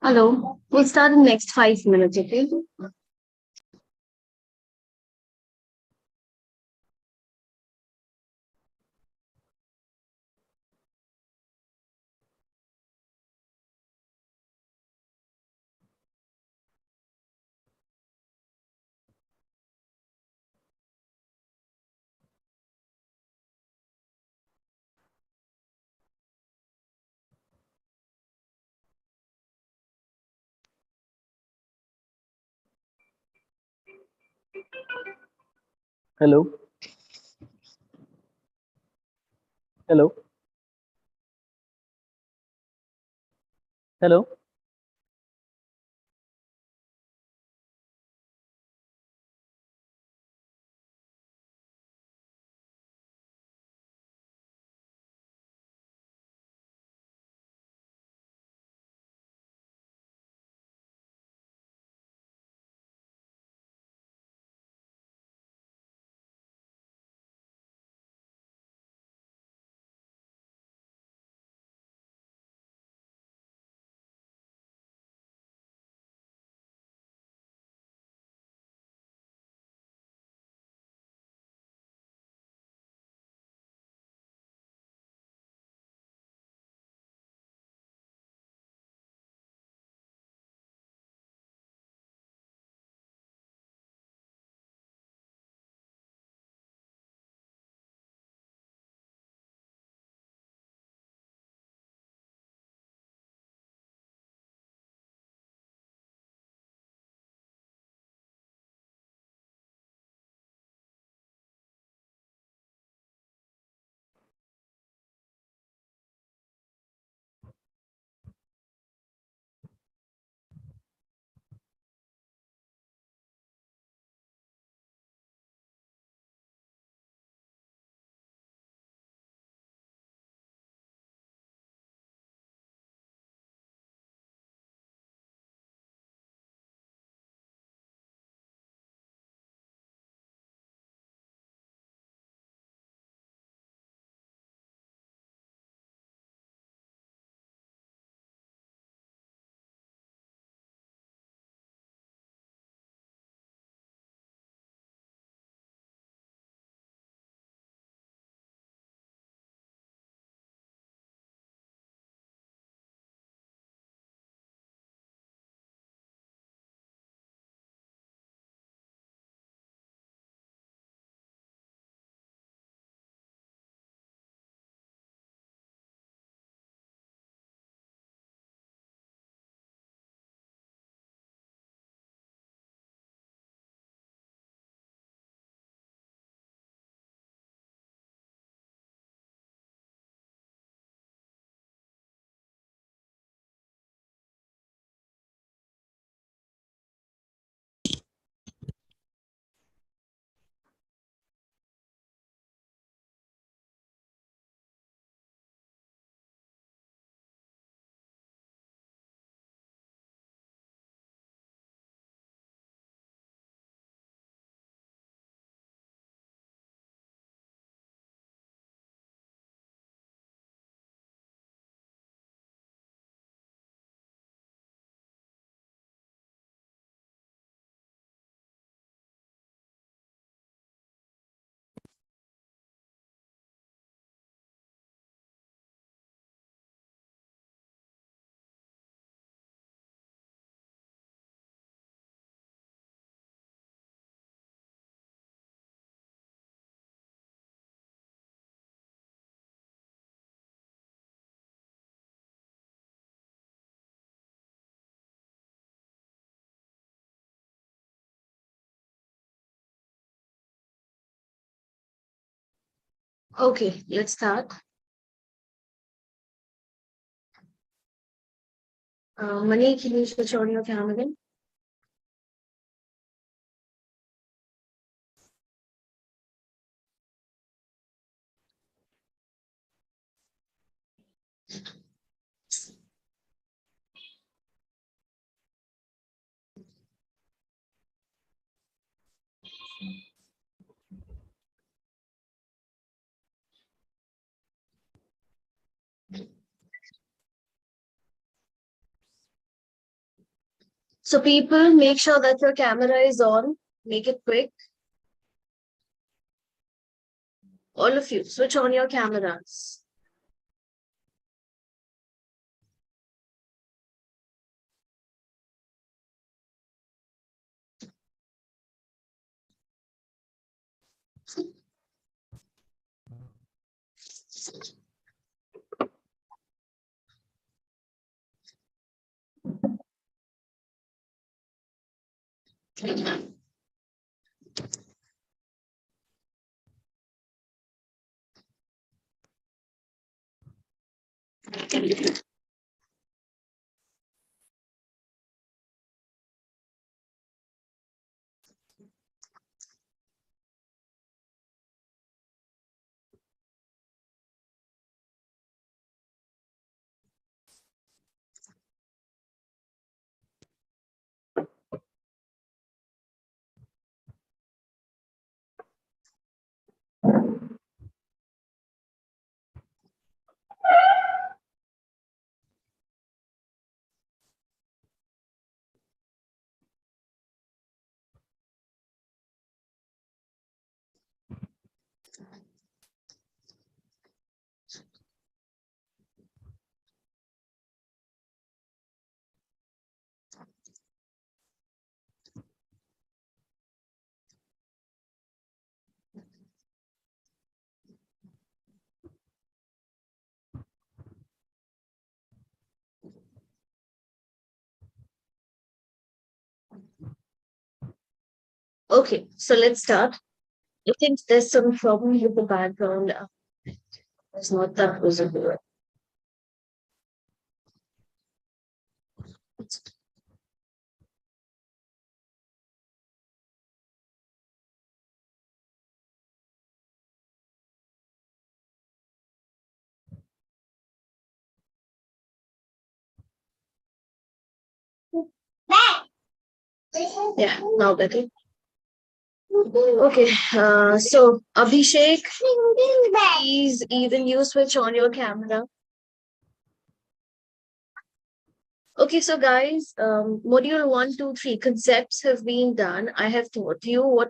Hello. We'll start in next 5 minutes, okay? Hello, hello, hello. Okay, let's start. Mani, can you switch on your camera again? So people, make sure that your camera is on. Make it quick. All of you, switch on your cameras. Okay, so let's start. I think there's some problem with the background. It's not that visible. Yeah, now better. Okay, so Abhishek, please even you switch on your camera. Okay, so guys, module 1, 2, 3 concepts have been done. I have taught you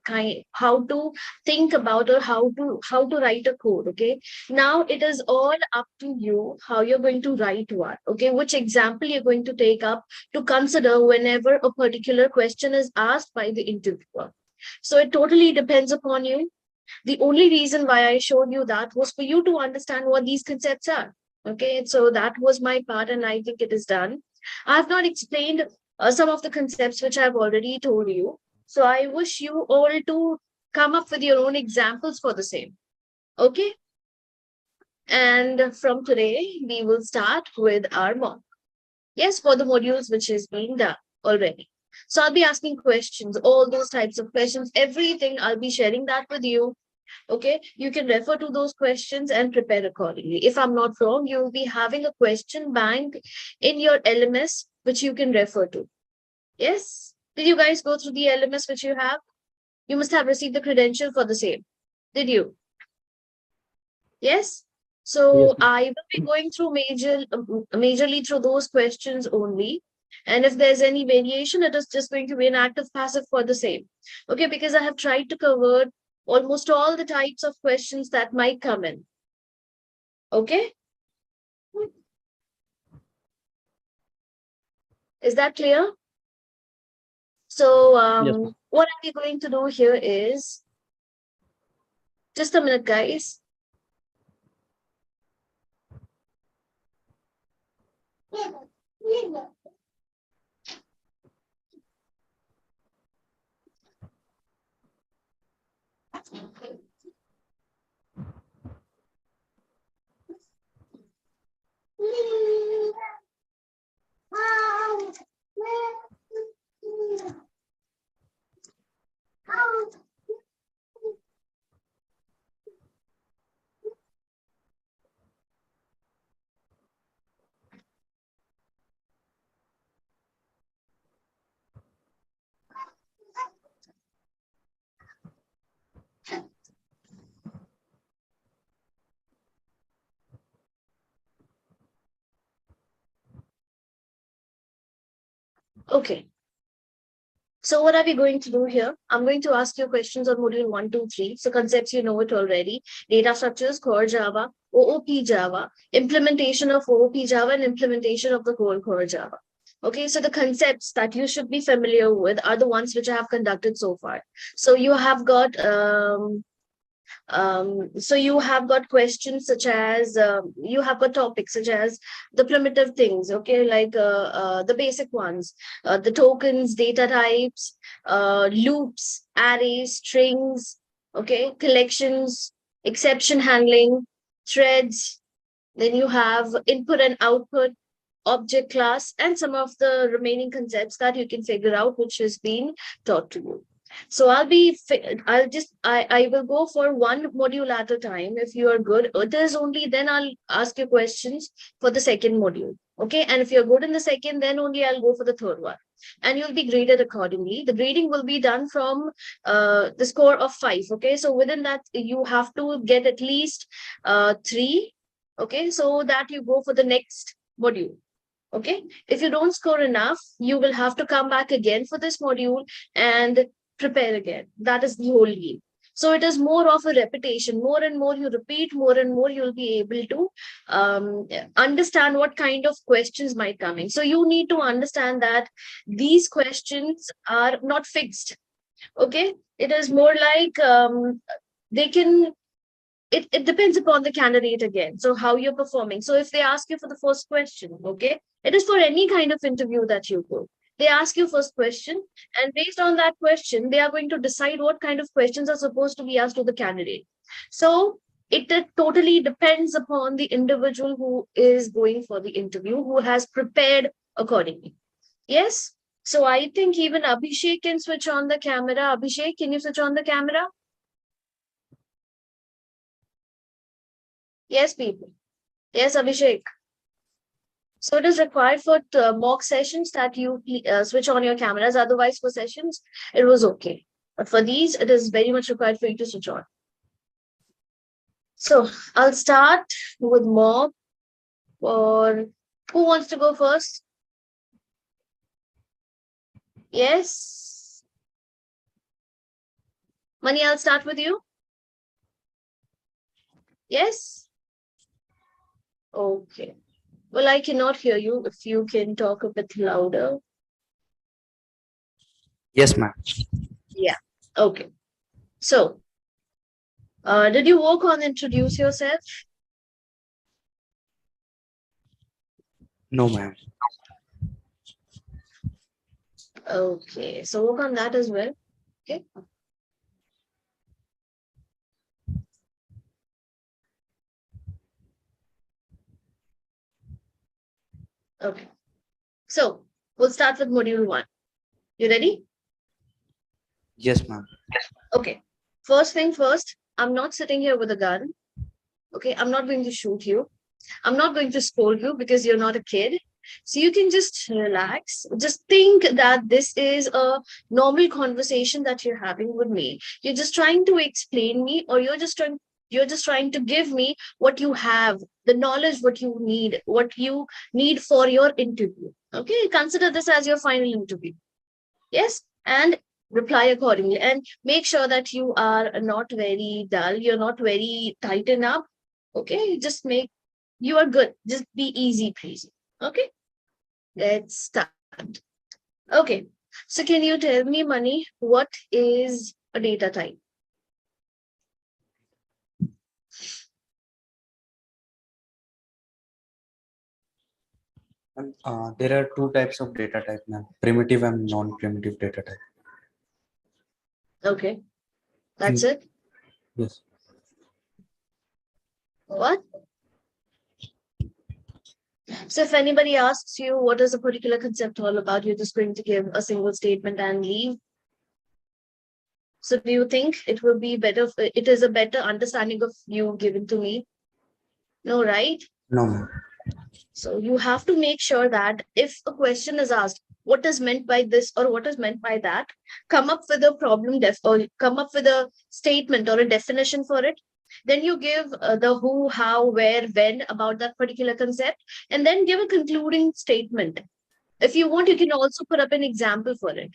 how to think about or how to write a code. Okay, now it is all up to you how you're going to write one. Okay, which example you're going to take up to consider whenever a particular question is asked by the interviewer. So it totally depends upon you. The only reason why I showed you that was for you to understand what these concepts are. Okay, so that was my part, and I think it is done. I have not explained some of the concepts which I've already told you. So I wish you all to come up with your own examples for the same. Okay, and from today, we will start with our mock. Yes, for the modules which is being done already. So I'll be asking questions, all those types of questions, everything. I'll be sharing that with you. Okay, you can refer to those questions and prepare accordingly. If I'm not wrong, you will be having a question bank in your LMS which you can refer to. Yes, did you guys go through the LMS which you have? You must have received the credential for the same. Did you? Yes. Yes, So ma'am. I will be going through majorly through those questions only. And if there's any variation, it is just going to be an active passive for the same. Okay, because I have tried to cover almost all the types of questions that might come in. Okay, is that clear? So Yes, ma'am. what are we going to do here is just a minute, guys. Okay. So what are we going to do here? I'm going to ask you questions on module 1, 2, 3. So concepts, you know it already. Data structures, core Java, OOP Java, implementation of OOP Java, and implementation of the core Java. Okay, so the concepts that you should be familiar with are the ones which I have conducted so far. So you have got so you have got questions such as you have got topics such as the primitive things, okay, like the basic ones, the tokens, data types, loops, arrays, strings, okay, collections, exception handling, threads. Then you have input and output, object class, and some of the remaining concepts that you can figure out, which has been taught to you. So I will go for one module at a time. If you are good, there's only then I'll ask you questions for the second module. Okay. And if you're good in the second, then only I'll go for the third one. And you'll be graded accordingly. The grading will be done from the score of 5. Okay. So within that, you have to get at least 3. Okay. So that you go for the next module. Okay. If you don't score enough, you will have to come back again for this module and prepare again. That is the whole game. So it is more of a repetition. More and more you repeat, more and more you'll be able to understand what kind of questions might come in. So you need to understand that these questions are not fixed. Okay. It is more like they can it depends upon the candidate again. So how you're performing. So if they ask you for the first question, okay, it is for any kind of interview that you go. They ask you first question, and based on that question, they are going to decide what kind of questions are supposed to be asked to the candidate. So it totally depends upon the individual who is going for the interview, who has prepared accordingly. Yes. So I think even Abhishek can switch on the camera. Abhishek, can you switch on the camera? Yes, people. Yes, Abhishek. So it is required for mock sessions that you switch on your cameras. Otherwise, for sessions, it was okay. But for these, it is very much required for you to switch on. So I'll start with mock. Or who wants to go first? Yes. Mani, I'll start with you. Yes. Okay. Well, I cannot hear you. If you can talk a bit louder. Yes, ma'am. Yeah. Okay. So, did you work on introduce yourself? No, ma'am. Okay. So work on that as well. Okay. Okay. So we'll start with module 1. You ready? Yes, ma'am. Okay. First thing first, I'm not sitting here with a gun. Okay. I'm not going to shoot you. I'm not going to scold you because you're not a kid. So you can just relax. Just think that this is a normal conversation that you're having with me. You're just trying to explain me, or you're just trying to give me what you have, the knowledge, what you need for your interview. Okay. Consider this as your final interview. Yes. And reply accordingly. And make sure that you are not very dull. You're not very tighten up. Okay. Just make you are good. Just be easy, please. Okay. Let's start. Okay. So can you tell me, Mani, what is a data type? There are two types of data type, ma'am. Primitive and non-primitive data type. Okay. That's it? Yes. What? So if anybody asks you what is a particular concept all about, you're just going to give a single statement and leave. So do you think it will be better? It is a better understanding of you given to me? No, right? No, ma'am. So you have to make sure that if a question is asked, what is meant by this or what is meant by that, come up with a or come up with a statement or a definition for it. Then you give the who, how, where, when about that particular concept, and then give a concluding statement. If you want, you can also put up an example for it.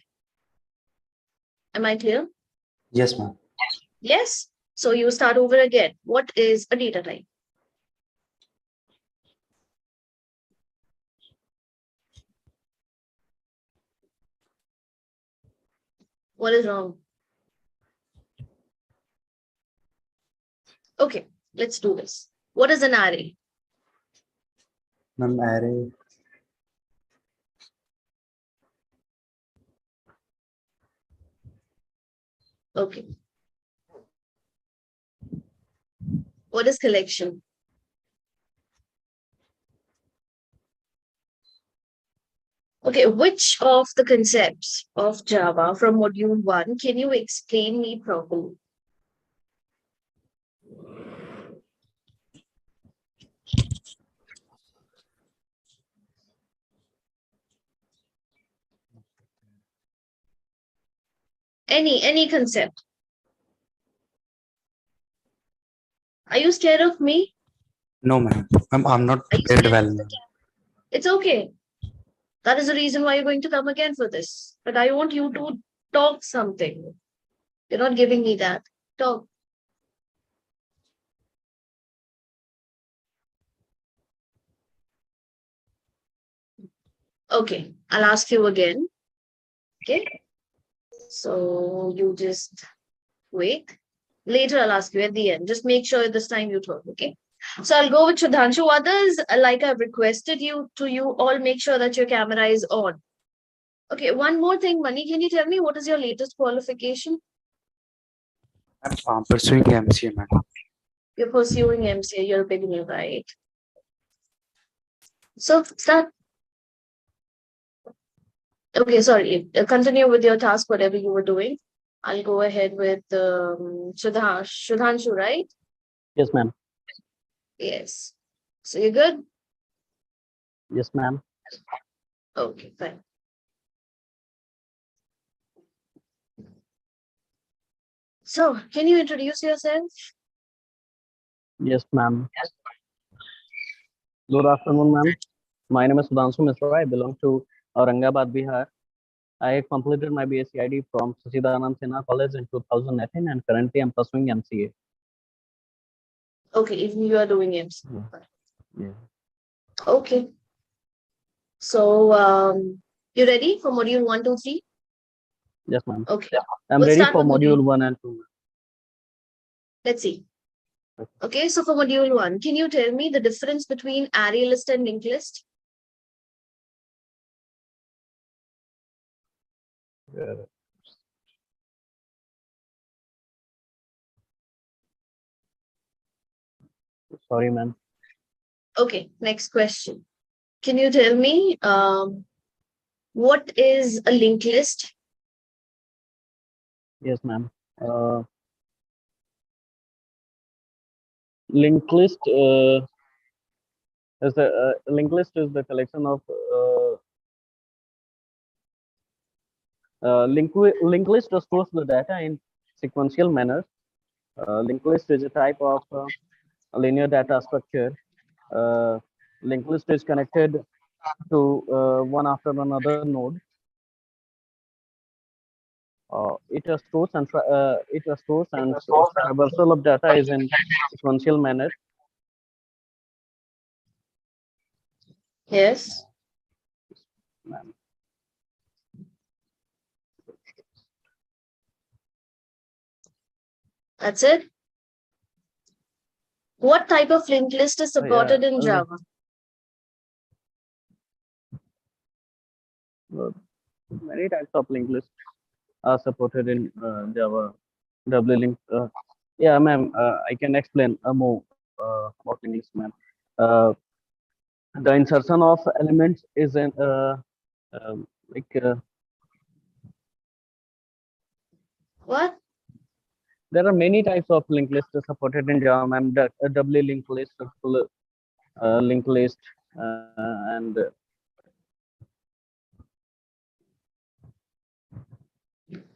Am I clear? Yes, ma'am. Yes. So you start over again. What is a data type? What is wrong? Okay, let's do this. What is an array? Ma'am, array. Okay. What is collection? Okay, which of the concepts of Java from module 1 can you explain me properly? Any concept. Are you scared of me? No, ma'am. I'm not Are you prepared scared well, of the ma'am. camera? It's okay. That is the reason why you're going to come again for this. But I want you to talk something. You're not giving me that. Talk. Okay, I'll ask you again. Okay. So you just wait. Later, I'll ask you at the end. Just make sure this time you talk. Okay. So I'll go with Shudhanshu. Others, like I've requested you to you all make sure that your camera is on. Okay, one more thing, Mani, can you tell me what is your latest qualification? I'm pursuing MCA, ma'am. You're pursuing MCA, you're a beginner, right? So start. Okay, sorry. Continue with your task, whatever you were doing. I'll go ahead with Shudhanshu, right? Yes, ma'am. Yes. So you're good? Yes, ma'am. Okay, fine. So, can you introduce yourself? Yes, ma'am. Good afternoon, ma'am. My name is Sudhanshu Misra. I belong to Aurangabad, Bihar. I completed my BSc from Sachidanand Sinha College in 2018 and currently I'm pursuing MCA. Okay, if you are doing MC. Yeah. Okay. So, you ready for module 1, 2, 3? Yes, ma'am. Okay. I'm We'll ready start for with module. module 1 and 2. Let's see. Okay, so for module 1, can you tell me the difference between array list and linked list? Sorry, ma'am. Okay, next question. Can you tell me what is a linked list? Yes, ma'am. Linked list is the linked list is the collection of linked list stores the data in sequential manner. Linked list is a type of linear data structure. Linked list is connected to one after another node. It stores and traversal of data is in sequential manner. Yes. That's it. What type of linked list is Yeah, supported in Java? many types of linked lists are supported in Java. W-link. Yeah, ma'am. I can explain more about linked list, ma'am. Uh, the insertion of elements is an like What? there are many types of linked lists supported in Java, ma'am. The doubly linked list, full linked list, and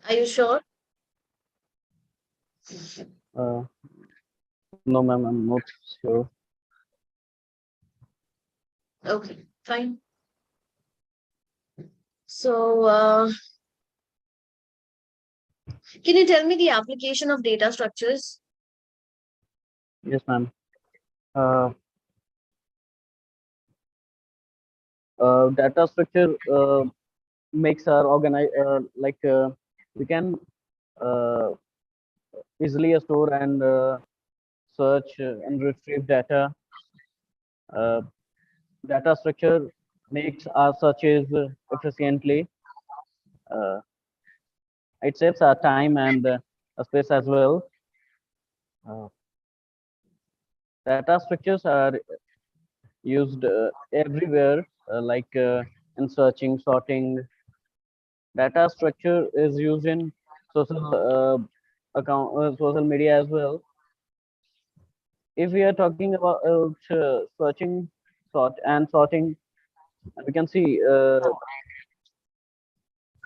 Are you sure? uh, no, ma'am. I'm not sure. Okay, fine. So, can you tell me the application of data structures? Yes, ma'am. Uh, Data structure makes our organize we can uh, easily store and search and retrieve data. Uh, Data structure makes our searches efficiently. Uh, it saves our time and space as well. Uh, Data structures are used everywhere, in searching, sorting. Data structure is used in social media as well. If we are talking about searching, sorting, we can see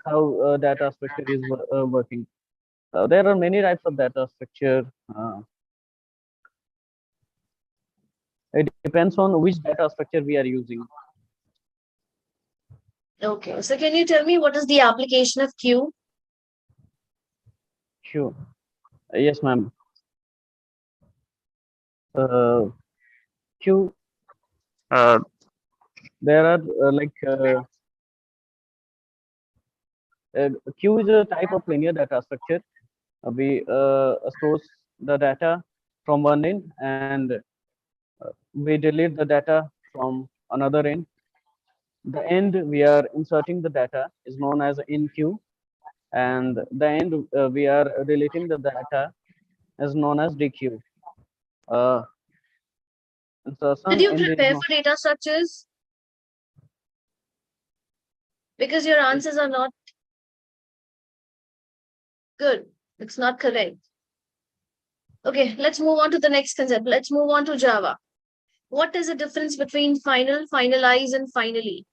how data structure is working. There are many types of data structure. It depends on which data structure we are using. Okay. So, can you tell me what is the application of queue? Sure. Yes, ma'am. Uh, Q. Uh, there are Q is a type of linear data structure. We stores the data from one end and we delete the data from another end. The end we are inserting the data is known as in queue, and the end we are deleting the data is known as DQ. Uh, Did Insertion you end is prepare no. for data structures? Because your answers are not good. It's not correct. Okay, let's move on to the next concept. Let's move on to Java. What is the difference between final, finalize, and finally?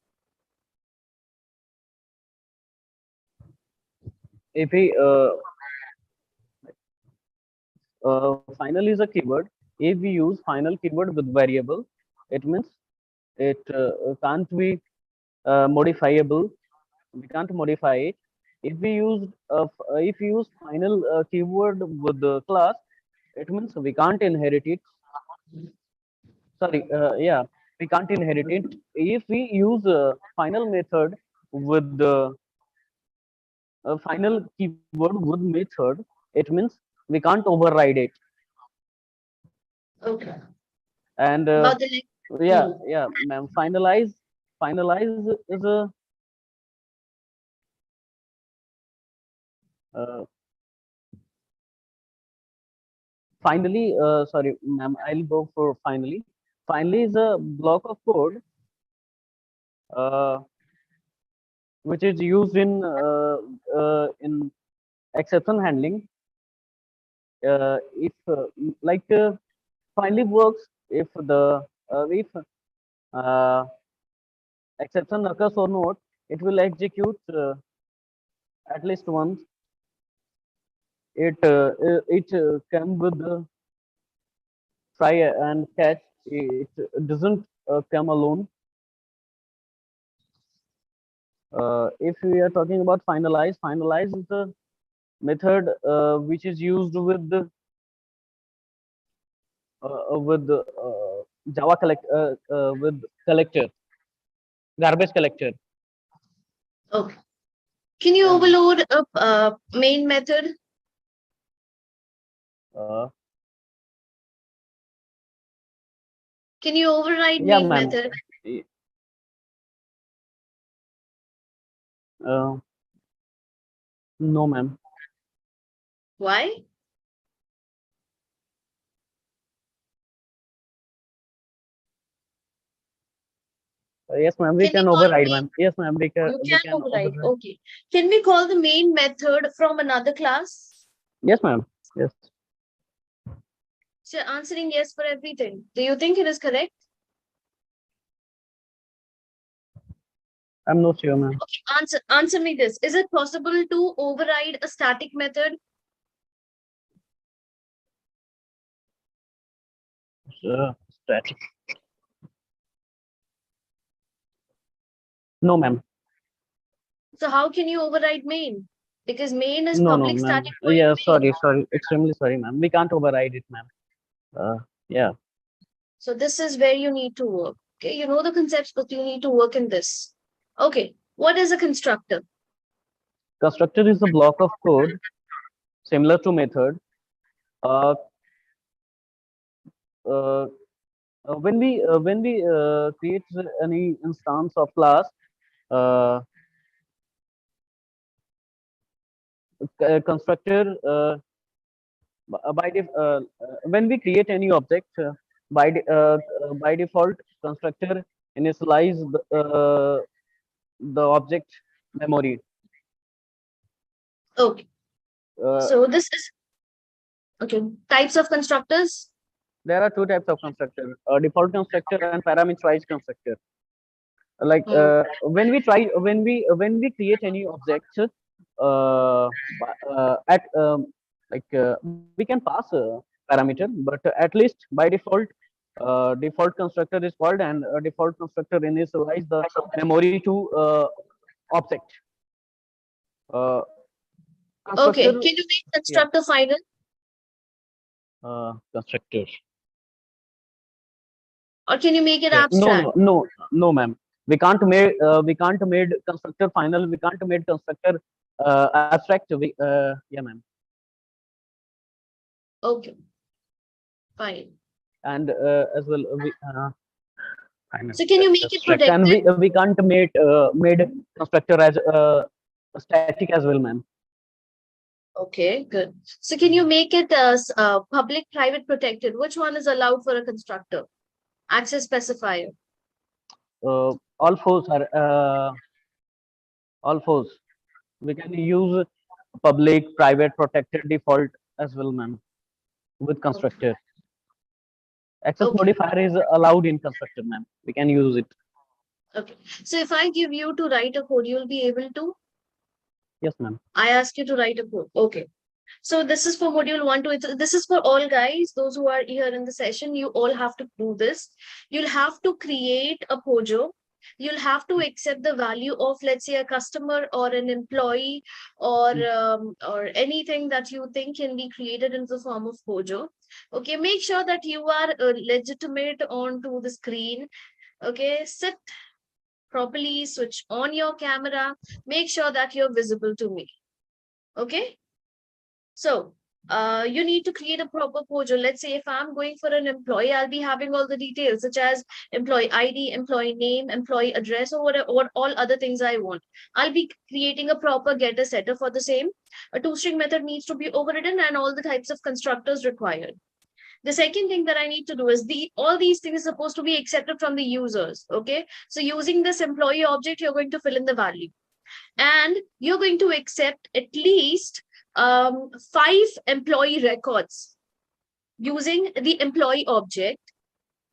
If we Final is a keyword. If we use final keyword with variable, it means it can't be modifiable. We can't modify it. If we use final keyword with the class, it means we can't inherit it. Sorry, yeah, we can't inherit it. If we use final method with the final keyword with method, it means we can't override it. Okay. And About the next. yeah, yeah, ma'am. Finalize is a uh, finally. Sorry, ma'am. I'll go for finally. Finally is a block of code uh, which is used in exception handling. If like Finally works if uh, exception occurs or not, it will execute at least once. It come with the try and catch. It doesn't come alone. If we are talking about finalize is the method which is used with Java with collector, garbage collector. Okay. Can you Yeah, ma'am. overload a main method? Uh, Can you override yeah, main ma'am. method? Uh, no, ma'am. Why? Yes, ma'am. We Can we can call override, main? ma'am. Yes, ma'am. You We can can override. override. Okay. Can we call the main method from another class? Yes, ma'am. Yes. So you're answering yes for everything. Do you think it is correct? I'm not sure, ma'am. Okay. Answer me this. Is it possible to override a static method? Static. No, ma'am. So how can you override main? Because main is No, no, public ma'am. static void Yeah, main. sorry. Extremely sorry, ma'am. We can't override it, ma'am. Yeah. So this is where you need to work. Okay, you know the concepts, but you need to work in this. Okay, what is a constructor? Constructor is a block of code similar to method. Uh, uh, when we create any instance of class, uh, constructor when we create any object by default constructor initialize the object memory. Okay, Uh, so this is okay. Types of constructors. there are two types of constructor: default constructor and parameterized constructor. Like Hmm. when we create any object at we can pass a parameter, but at least by default default constructor is called, and default constructor initialize the memory to object. uh, Okay, Constructor, can you make yeah. constructor final, Constructor. or can you make it Okay. No, abstract? no, ma'am. We can't made constructor final. We can't made constructor abstract. Yeah, ma'am. Okay, fine. And as well we final So can you make it abstract, and protected? we can't made constructor as static as well, ma'am. Okay, good. So can you make it public, private, protected? Which one is allowed for a constructor? Access specifier. All fours are all fours. We can use public, private, protected, default as well, ma'am. With Okay. constructor, access Okay. modifier is allowed in constructor, ma'am. We can use it. Okay. So if I give you to write a code, you'll be able to. Yes, ma'am. I ask you to write a code. Okay. So this is for module 1, 2. This is for all guys. Those who are here in the session, you all have to do this. You'll have to create a Pojo. You'll have to accept the value of, let's say, a customer or an employee or anything that you think can be created in the form of Pojo. Okay, make sure that you are legitimate onto the screen. Okay, sit properly, switch on your camera, make sure that you're visible to me. Okay. So you need to create a proper Pojo. Let's say if I'm going for an employee, I'll be having all the details such as employee ID, employee name, employee address, or whatever, or all other things I want. I'll be creating a proper getter setter for the same. A two-string method needs to be overridden and all the types of constructors required. The second thing that I need to do is all these things are supposed to be accepted from the users. Okay. So using this employee object, you're going to fill in the value. And you're going to accept at least 5 employee records using the employee object,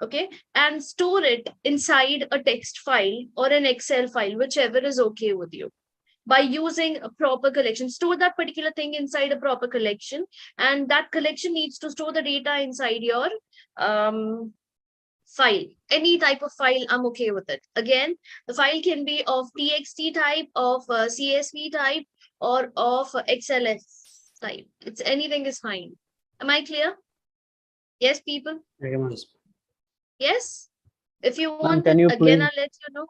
okay, and store it inside a text file or an Excel file, whichever is okay with you. By using a proper collection, store that particular thing inside a proper collection, and that collection needs to store the data inside your um, file. Any type of file, I'm okay with it. Again, the file can be of txt type, of csv type, or of xls type. It's anything is fine. Am I clear? Yes, people? Okay, ma'am. Yes. Yes. If you Ma'am, want can it you again, please, I'll let you know.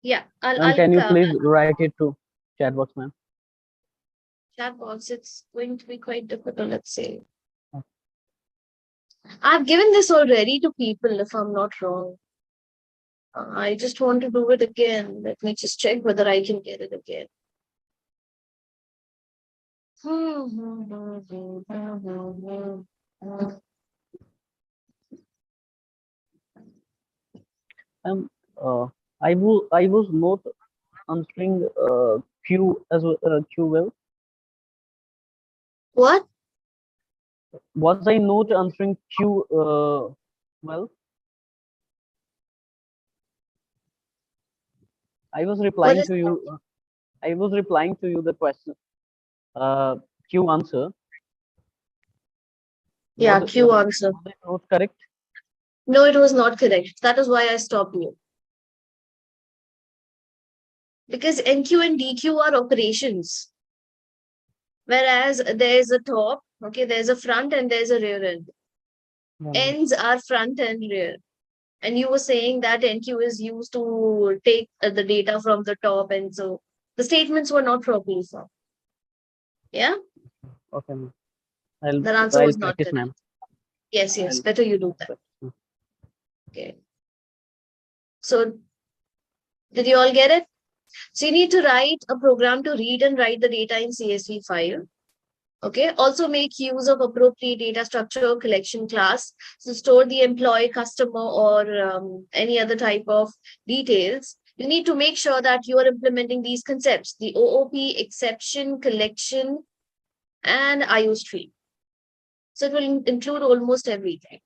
Yeah, ma'am, can you please write it to chat box, ma'am? chat box. It's going to be quite difficult, let's say. I've given this already to people, if I'm not wrong. I just want to do it again. Let me just check whether I can get it again. Uh, I was not answering Q as well, Q well. What? Was I not answering Q well? I was What replying is to that? you. I was replying to you the question. Q answer. Yeah, Q answer. Was it not correct? No, it was not correct. That is why I stopped you. Because NQ and DQ are operations. Whereas there's a top, okay, there's a front and there's a rear end. Yeah, ma'am. Ends are front and rear. And you were saying that NQ is used to take the data from the top, and so the statements were not properly formed. Yeah, Okay, ma'am. I'll that answer I'll was not practice, correct. ma'am. Yes, yes, I'll better you do that. practice, ma'am. Okay. So did you all get it? So you need to write a program to read and write the data in CSV file. Okay. Also make use of appropriate data structure collection class. So store the employee, customer, or any other type of details. You need to make sure that you are implementing these concepts, the OOP, exception, collection, and IO stream. So it will include almost everything.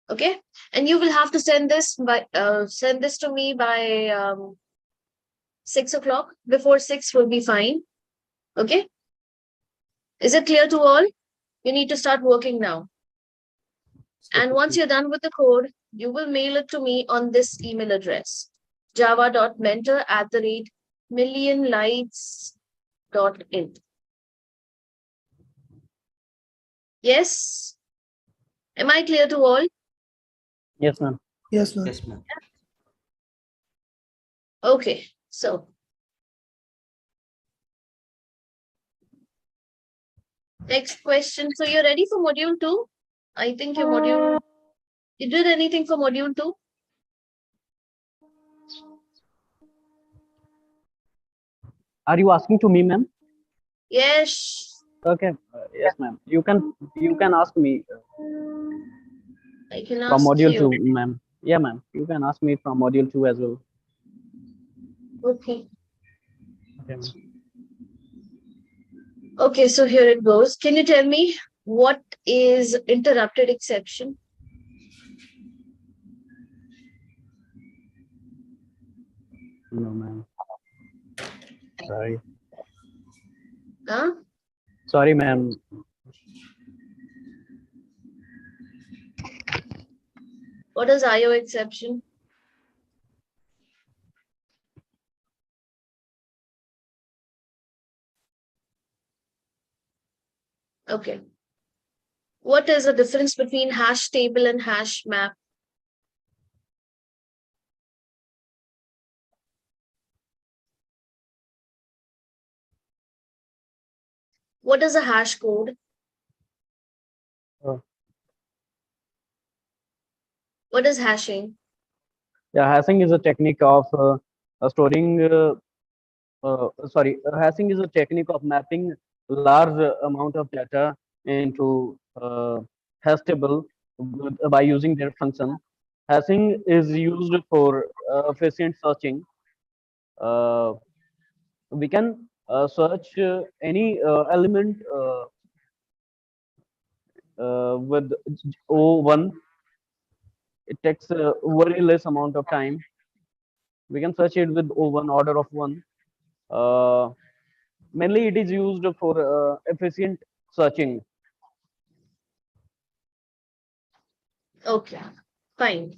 Okay. And you will have to send this to me by 6 o'clock. Before 6 will be fine. Okay. Is it clear to all? You need to start working now. And once you're done with the code, you will mail it to me on this email address, java.mentor@millionlights.in. Yes? Am I clear to all? Yes, ma'am. Yes, ma'am. Yes, ma'am. Okay. So next question. So you're ready for module 2? I think you did anything for module 2? Are you asking to me, ma'am? Yes. Okay. Yes, ma'am. You can ask me I can from ask module you. 2, ma'am. Yeah, ma'am. You can ask me from module 2 as well. Okay. Okay, ma'am. Okay, so here it goes. Can you tell me what is interrupted exception? No, ma'am. Sorry. Huh? Sorry, ma'am. What is IO exception? Okay. What is the difference between hash table and hash map? What is a hash code? Oh. What is hashing? Yeah, hashing is a technique of storing. Hashing is a technique of mapping large amount of data into hash table by using their function. Hashing is used for efficient searching. Uh, we can search any element with O1. It takes a very less amount of time. We can search it with O1 order of 1. Uh, Mainly, it is used for efficient searching. Okay, fine.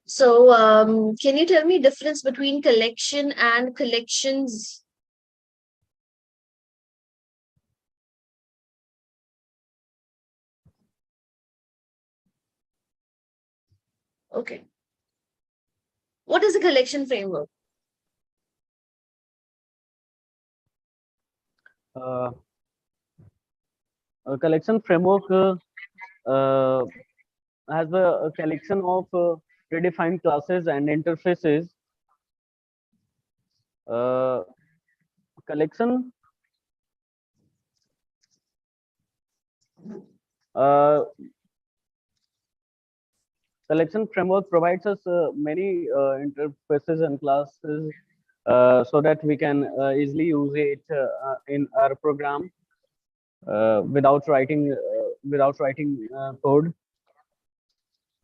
So, can you tell me difference between collection and collections? Okay. What is a collection framework? Uh, a collection framework has a collection of predefined classes and interfaces. Uh, collection uh, Collection framework provides us many interfaces and classes so that we can easily use it in our program without writing code.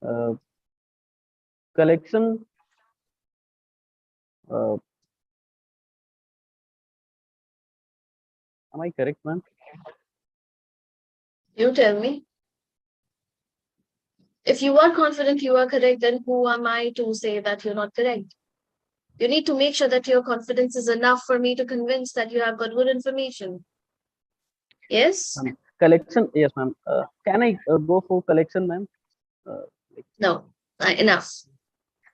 Uh, Collection uh, am I correct, ma'am? You tell me. If you are confident you are correct, then who am I to say that you're not correct? You need to make sure that your confidence is enough for me to convince that you have got good information. Yes? Collection, yes, ma'am. Can I go for collection, ma'am? Like, No, enough.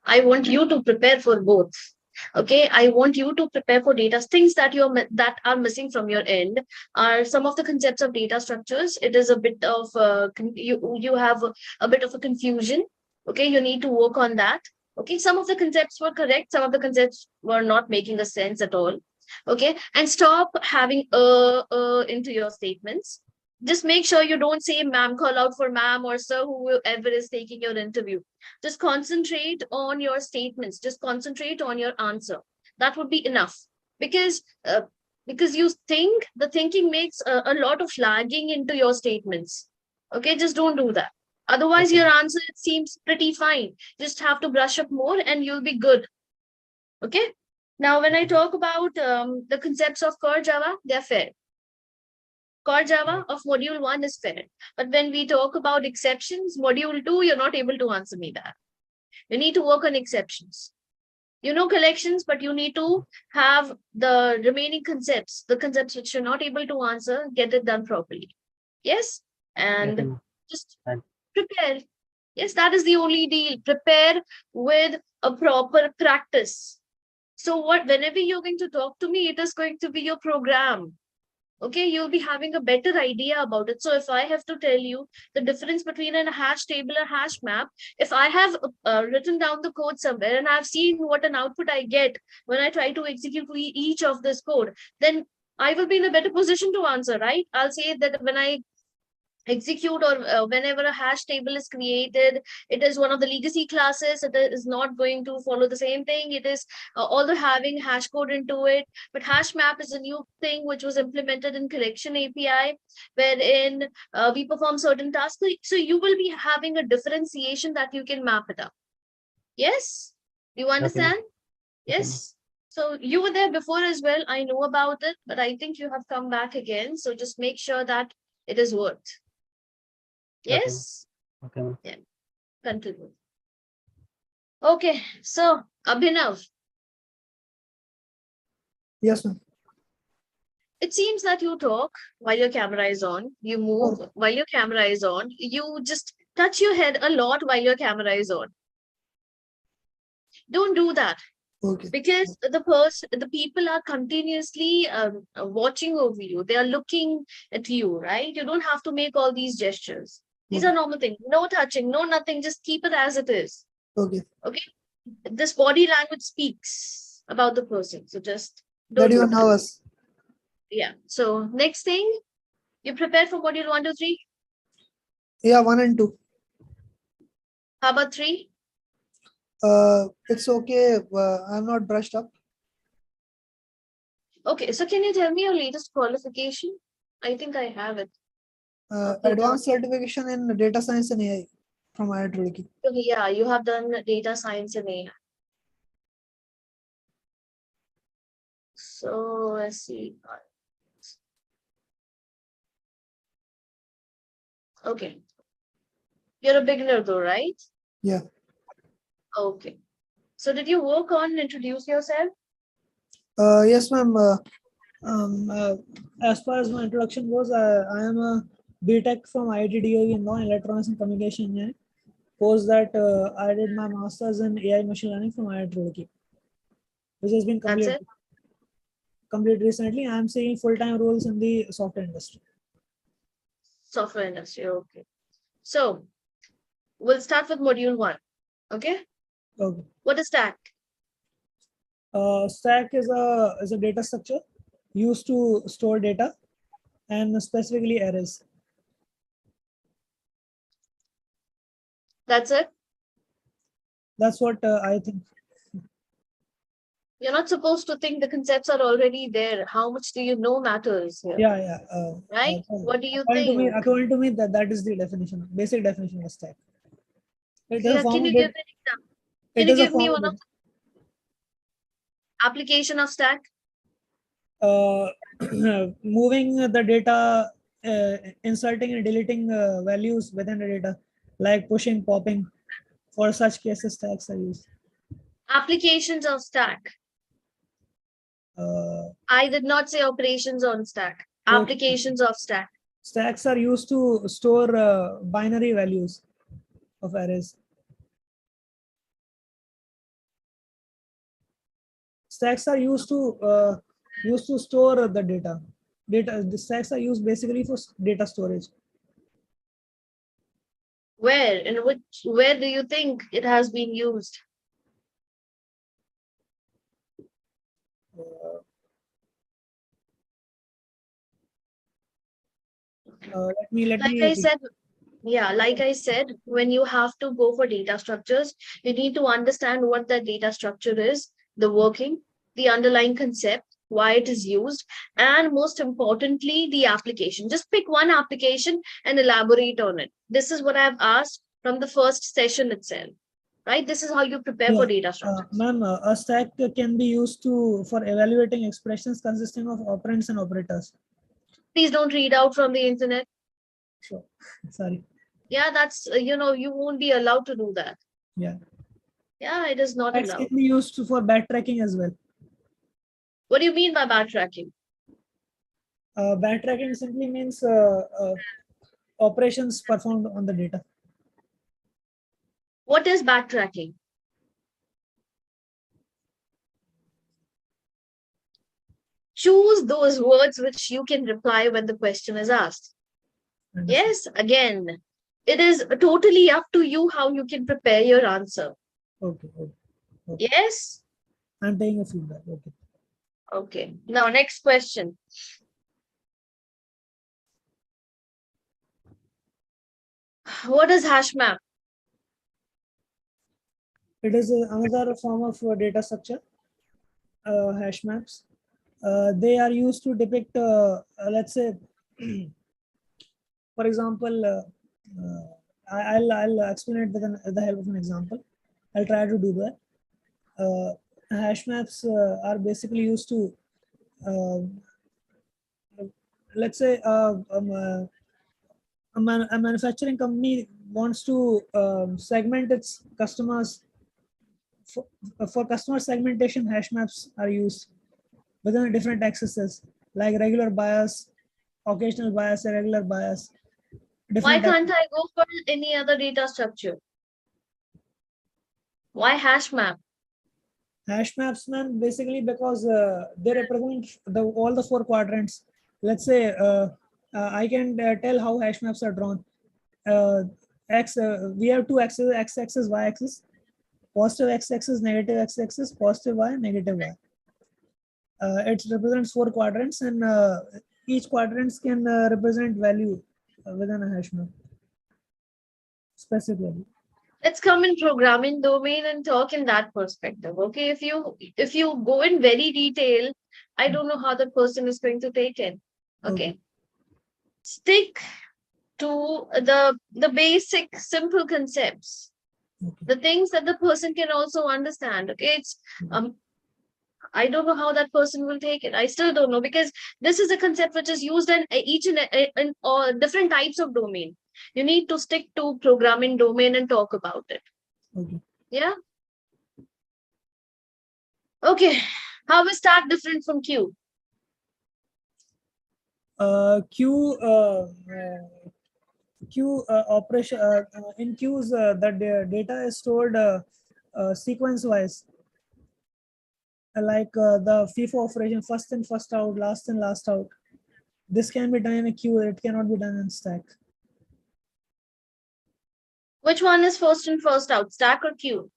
I want you to prepare for both. Okay, I want you to prepare for data. Things that that are missing from your end are some of the concepts of data structures. It is a bit of you have a bit of a confusion. Okay, you need to work on that. Okay, some of the concepts were correct, some of the concepts were not making a sense at all. Okay, and stop having into your statements. Just make sure you don't say ma'am, call out for ma'am or sir, whoever is taking your interview. Just concentrate on your statements. Just concentrate on your answer. That would be enough. Because because you think the thinking makes a lot of lagging into your statements. Okay, just don't do that. Otherwise, okay. your answer it seems pretty fine. Just have to brush up more, and you'll be good. Okay. Now, when I talk about the concepts of core Java, they're fair. Core Java of module 1 is fair. But when we talk about exceptions, module 2, you're not able to answer me that. You need to work on exceptions. You know collections, but you need to have the remaining concepts, the concepts which you're not able to answer, get it done properly. Yes? Okay, And ma'am. just Fine. prepare. Yes, that is the only deal. Prepare with a proper practice. So what, whenever you're going to talk to me, it is going to be your program. Okay, you'll be having a better idea about it. So if I have to tell you the difference between a hash table and hash map, if I have written down the code somewhere and I've seen what an output I get when I try to execute each of this code, then I will be in a better position to answer, right? I'll say that when I execute or whenever a hash table is created, it is one of the legacy classes. It is not going to follow the same thing. It is although having hash code into it, but hash map is a new thing which was implemented in collection API, wherein we perform certain tasks. So you will be having a differentiation that you can map it up. Yes, you Okay, ma'am. understand? Okay, ma'am. Yes. So you were there before as well. I know about it, but I think you have come back again. So just make sure that it is worked. Okay, ma'am. Yes. Okay, ma'am. Yeah. Continue. Okay. So Abhinav, Yes, ma'am. it seems that you talk while your camera is on. You move Oh, while your camera is on. You just touch your head a lot while your camera is on. Don't do that okay. because the people are continuously watching over you. They are looking at you, right? You don't have to make all these gestures. These are Okay. normal things. No touching, no nothing. Just keep it as it is. Okay. Okay. This body language speaks about the person. So just That don't you are do that. nervous. Yeah. So next thing, you prepared for module 1 to 3. Yeah, 1 and 2. How about 3? It's okay. I'm not brushed up. Okay. So can you tell me your latest qualification? I think I have it. Data. Advanced certification in data science and AI from IIT. Okay, yeah, you have done data science and AI. So let's see. Okay. You're a beginner though, right? Yeah. Okay. So did you work on introduce yourself? Yes, ma'am. Um, uh, as far as my introduction goes, I am a BTech from IIT DOE in Electronics and Communication Engineering. Post that, I did my master's in AI machine learning from IIT, which has been That's it. complete recently. I am seeing full-time roles in the software industry. Software industry. Okay. So we'll start with module 1. Okay. Okay. What is that? Stack is a data structure used to store data and specifically arrays. That's it. That's what I think. You're not supposed to think the concepts are already there. How much do you know matters here, Yeah, yeah. right? What do you think? According to me, that is the definition, basic definition of stack. It is a Yeah, form can of you give data. an example? Can It you is a give me form of one of data. the application of stack? Uh, moving the data, inserting and deleting values within the data, like pushing, popping. For such cases, stacks are used. Applications of stack. I did not say operations on stack. Applications of stack. Stacks are used to store binary values of arrays. Stacks are used to store the data. The stacks are used basically for data storage. Where do you think it has been used? Let me Like I said, when you have to go for data structures, you need to understand what that data structure is, the working, the underlying concept, why it is used, and most importantly, the application. Just pick one application and elaborate on it. This is what I've asked from the first session itself, right? This is how you prepare for data structures. Ma'am, a stack can be used for evaluating expressions consisting of operands and operators. Please don't read out from the internet. Sure. Sorry. Yeah, that's, you won't be allowed to do that. Yeah. Yeah, it is not Stacks allowed. can be used for backtracking as well. What do you mean by backtracking? Backtracking simply means operations performed on the data. What is backtracking? Choose those words which you can reply when the question is asked. Understand. Yes, again, it is totally up to you how you can prepare your answer. Okay. Yes? I'm taking a feedback. Okay. Okay. Now, next question. What is hash map? It is another form of data structure, hash maps. They are used to depict, let's say, for example, I'll explain it with the help of an example. I'll try to do that. Hash maps are basically used to, let's say, a manufacturing company wants to segment its customers. For customer segmentation, hash maps are used within different accesses like regular bias, occasional bias, irregular bias. Why can't I go for any other data structure? Why hash map? Hash maps, man, basically because they represent all the four quadrants. Let's say I can tell how hash maps are drawn. We have two axes, x-axis, y-axis. Positive x-axis, negative x-axis, positive y, negative y. It represents four quadrants, and each quadrants can represent value within a hash map specifically. Let's come in programming domain and talk in that perspective. Okay, if you go in very detail, I don't know how the person is going to take it. Okay. Stick to the basic simple concepts. The things that the person can also understand. Okay, it's I don't know how that person will take it. I still don't know, because this is a concept which is used in each and in different types of domain. You need to stick to programming domain and talk about it. Okay. Yeah. Okay. How is stack different from queue? Queue operation in queues, the data is stored sequence wise, like the FIFO operation, first in first out, last in last out. This can be done in a queue. It cannot be done in stack. Which one is first in first out, stack or queue?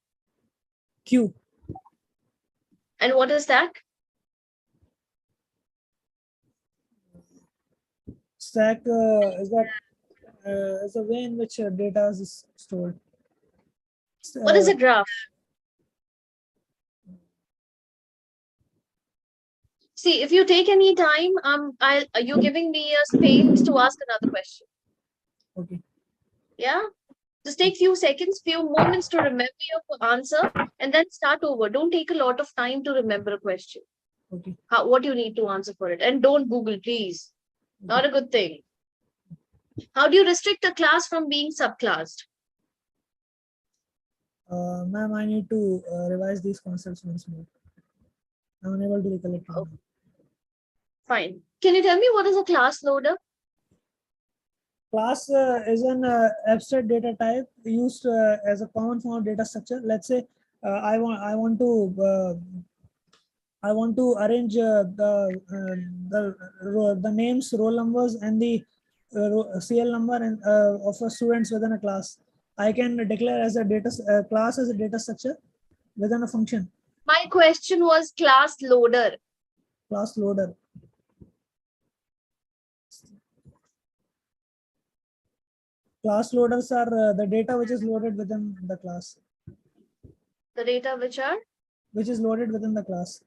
Queue. And what is stack? Stack is a way in which data is stored. What is a graph? See, if you take any time, you're giving me a space to ask another question. Okay. Yeah. Just take few seconds, few moments to remember your answer, and then start over. Don't take a lot of time to remember a question. Okay. What you need to answer for it. And don't Google, please. Not a good thing. How do you restrict a class from being subclassed? Ma'am, I need to revise these concepts once more. I'm unable to recollect it Oh, now. fine. Can you tell me what is a class loader? Class is an abstract data type used as a common form of data structure. Let's say I want to arrange the names, roll numbers, and the CL number and of students within a class. I can declare as a class as a data structure within a function. My question was class loader. Class loader. Class loaders are the data which is loaded within the class, The data which are? which is loaded within the class.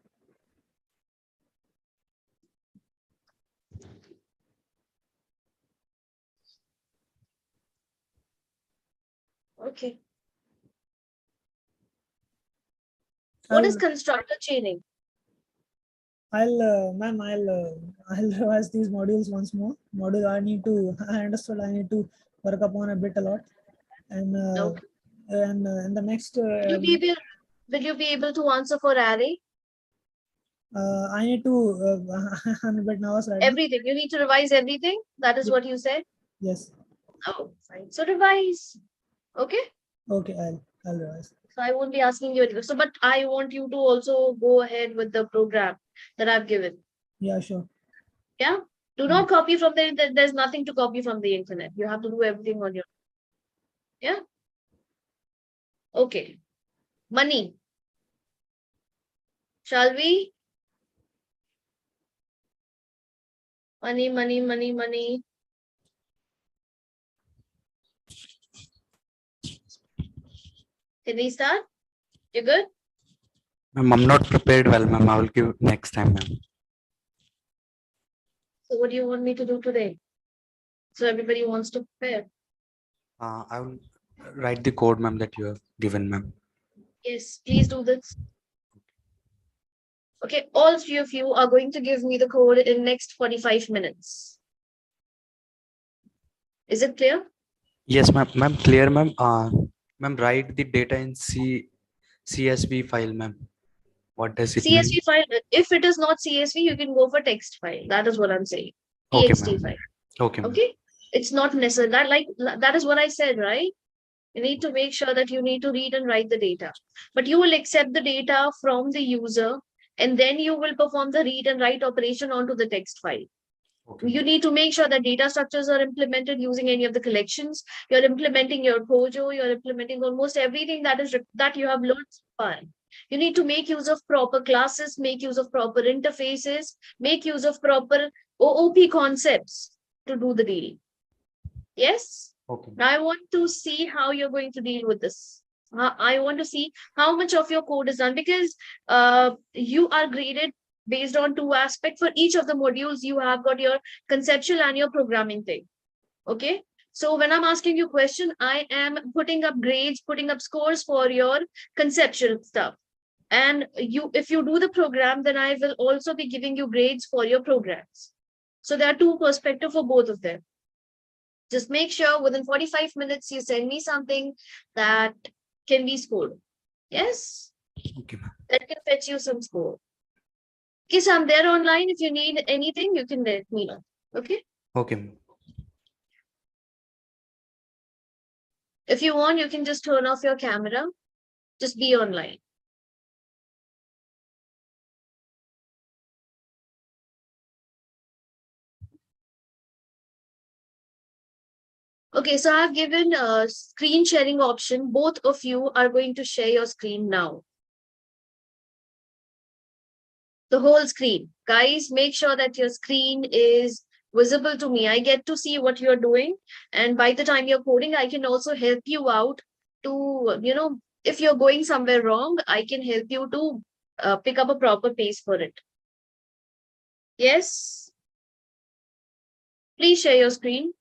Okay. What is I'll constructor chaining? Ma'am, I'll revise these modules once more. Module I understood I need to work upon a lot, and Okay. in the next Will you be able to answer for array? I need to I'm a bit nervous right now. Everything. You need to revise everything. That is what you said. Yes. Oh, fine. So revise. Okay. Okay, I'll revise. So I won't be asking you anything. So, but I want you to also go ahead with the program that I've given. Yeah, sure. Yeah. Do not copy from the internet. There's nothing to copy from the internet. You have to do everything on your. Yeah. Okay. Money. Shall we? Money, money, money, money. Can we start? You good? Ma'am, I'm not prepared well, ma'am. I will give next time, ma'am. So what do you want me to do today? So everybody wants to prepare. I will write the code, ma'am, that you have given, ma'am. Yes, please do this. Okay, all three of you are going to give me the code in next 45 minutes. Is it clear? Yes, ma'am. Ma'am, clear, ma'am. Ma'am, write the data in CSV file, ma'am. What does it mean? CSV file, if it is not CSV, you can go for text file. That is what I'm saying. Okay, TXT ma'am. file. Okay, ma'am. Okay? It's not necessary. That is what I said, right? You need to make sure that you need to read and write the data. But you will accept the data from the user and then you will perform the read and write operation onto the text file. Okay, You ma'am. need to make sure that data structures are implemented using any of the collections. You're implementing your Pojo, you're implementing almost everything that you have learned so far. You need to make use of proper classes, make use of proper interfaces, make use of proper OOP concepts to do the deal. Yes? Okay. Now I want to see how you're going to deal with this. I want to see how much of your code is done because you are graded based on two aspects. For each of the modules, you have got your conceptual and your programming thing. Okay. So when I'm asking you question, I am putting up grades, putting up scores for your conceptual stuff. And if you do the program, then I will also be giving you grades for your programs. So there are two perspectives for both of them. Just make sure within 45 minutes you send me something that can be scored. Yes? Okay, ma'am. That can fetch you some score. Okay, so I'm there online. If you need anything, you can let me know. Okay? Okay, ma'am. If you want, you can just turn off your camera. Just be online. Okay, so I've given a screen sharing option. Both of you are going to share your screen now. The whole screen. Guys, make sure that your screen is visible to me. I get to see what you're doing. And by the time you're coding, I can also help you out to, if you're going somewhere wrong, I can help you to pick up a proper pace for it. Yes? Please share your screen.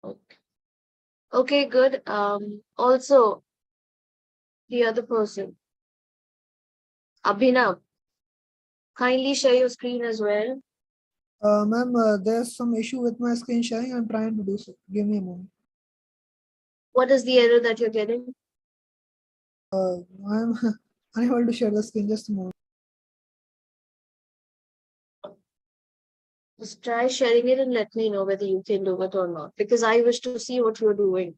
Okay. Okay, good. Also, the other person. Abhinav, kindly share your screen as well. Ma'am, there's some issue with my screen sharing. I'm trying to do so. Give me a moment. What is the error that you're getting? I'm unable to share the screen. Just a moment. Just try sharing it and let me know whether you can do it or not, because I wish to see what you're doing.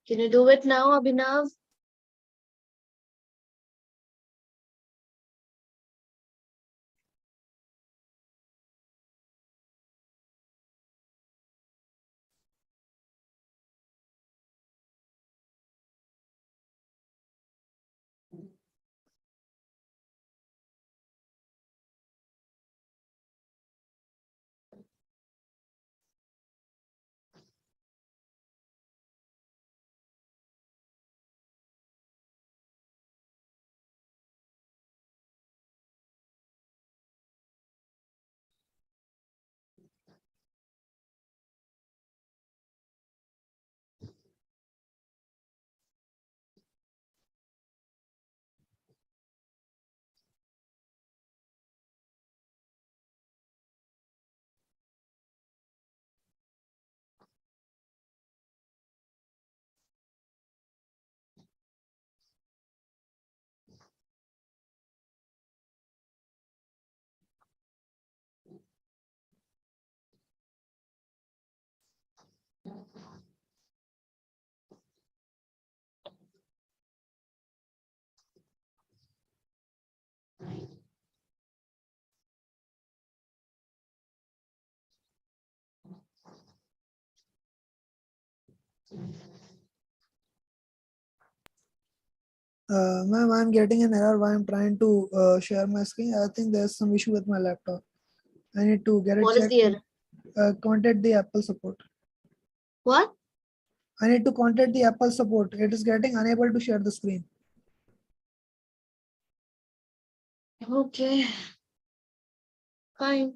Can you do it now, Abhinav? Ma'am, I'm getting an error while I'm trying to share my screen. I think there's some issue with my laptop. I need to get it What is checked. the error? Contact the Apple support. What? I need to contact the Apple support. It is getting unable to share the screen. Okay. Fine.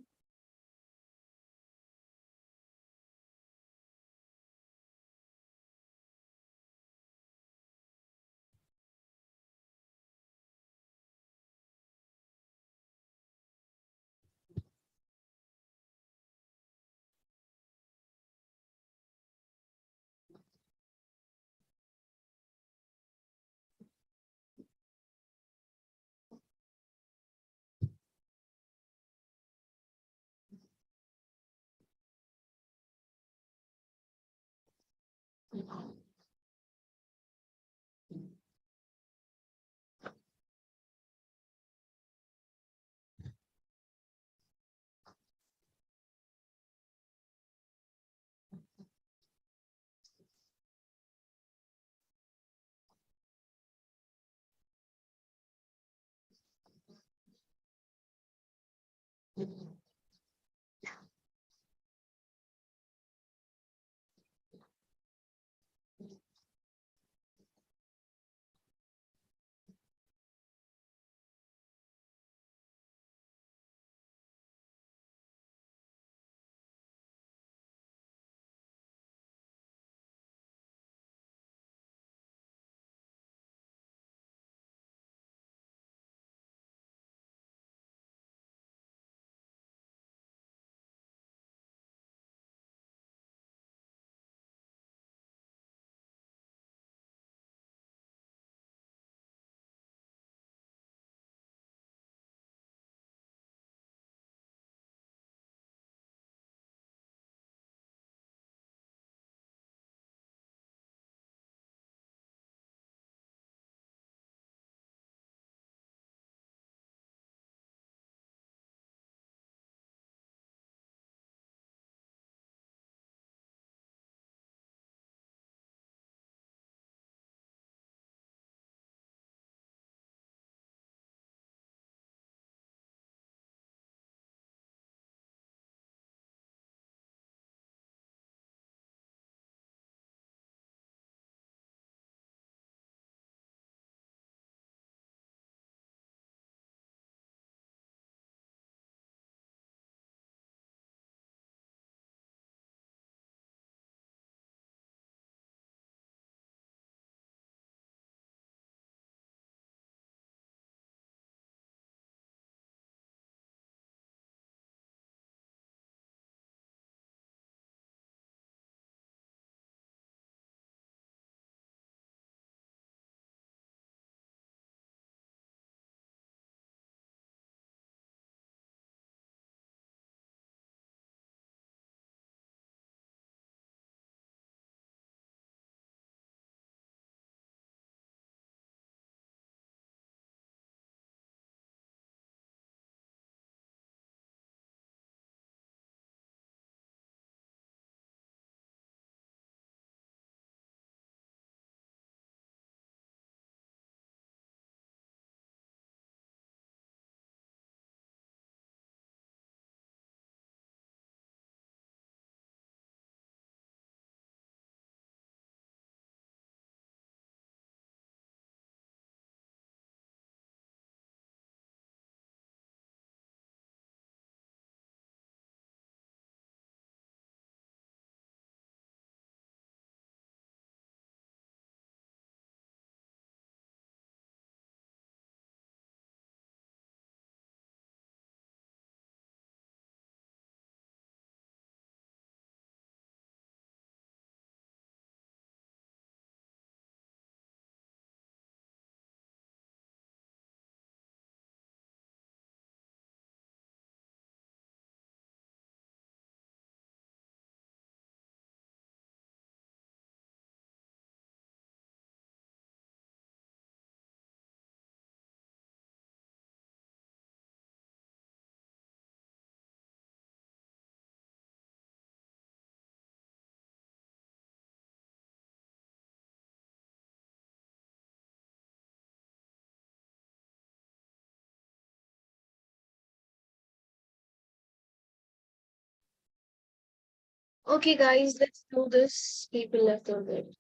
Okay, guys, let's do this. People left already.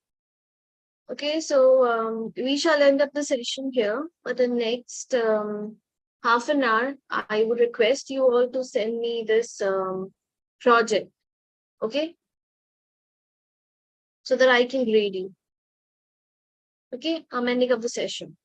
Okay, so we shall end up the session here. For the next half an hour, I would request you all to send me this project, okay, so that I can grade you. Okay, I'm ending up the session.